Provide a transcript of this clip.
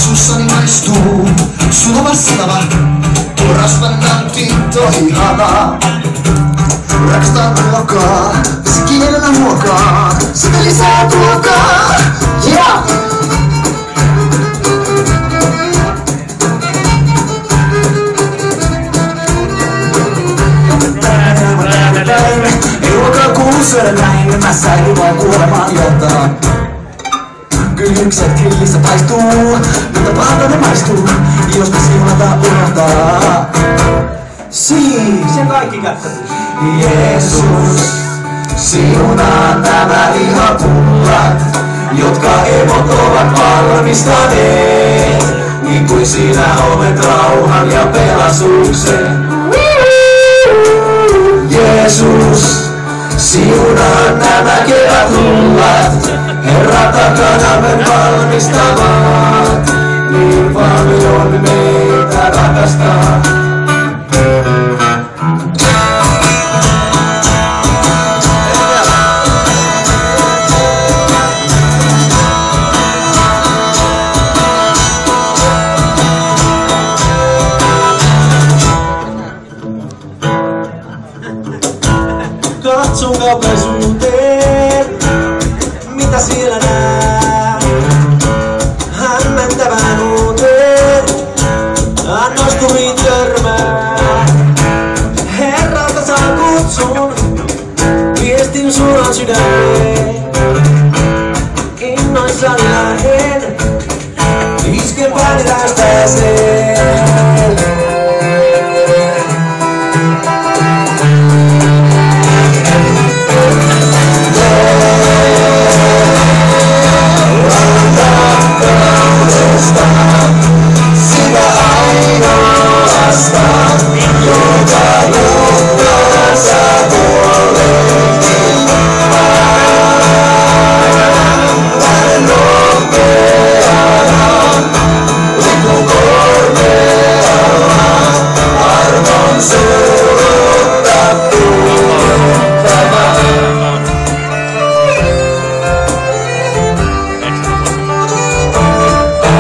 Suussani maistuu sulava sanava, tuo rasvan nautinto ihanaa. Rakastan ruokaa, vesi kielellä huokaa, sitä lisää tuokaa. Yeah! Ei ruokaa kuulu syödä näin, mä säilyn vaan kuolemaan johtaa. Kyljykset grillissä paistuu, mutta pahalta ne maistuu, jos me siunata unohtaa. Siis ja kaikki kättänyt. Jeesus, siunaa nämä lihapullat, jotka emot ovat valmistaneet, niin kuin sinä olet rauhan ja pelastuksen. Jeesus, siunaa nämä kevätrullat, Herra takana me valmistavat, niin paljon meitä rakastaa. Katson kaukaisuuteen, mitä siellä näet? Hämmentävän uuteen, annosturiin törmää. Herralta saan kutsun, viestin suoraan sydämeen. Innoissani lähen, isken pääni tästä sen.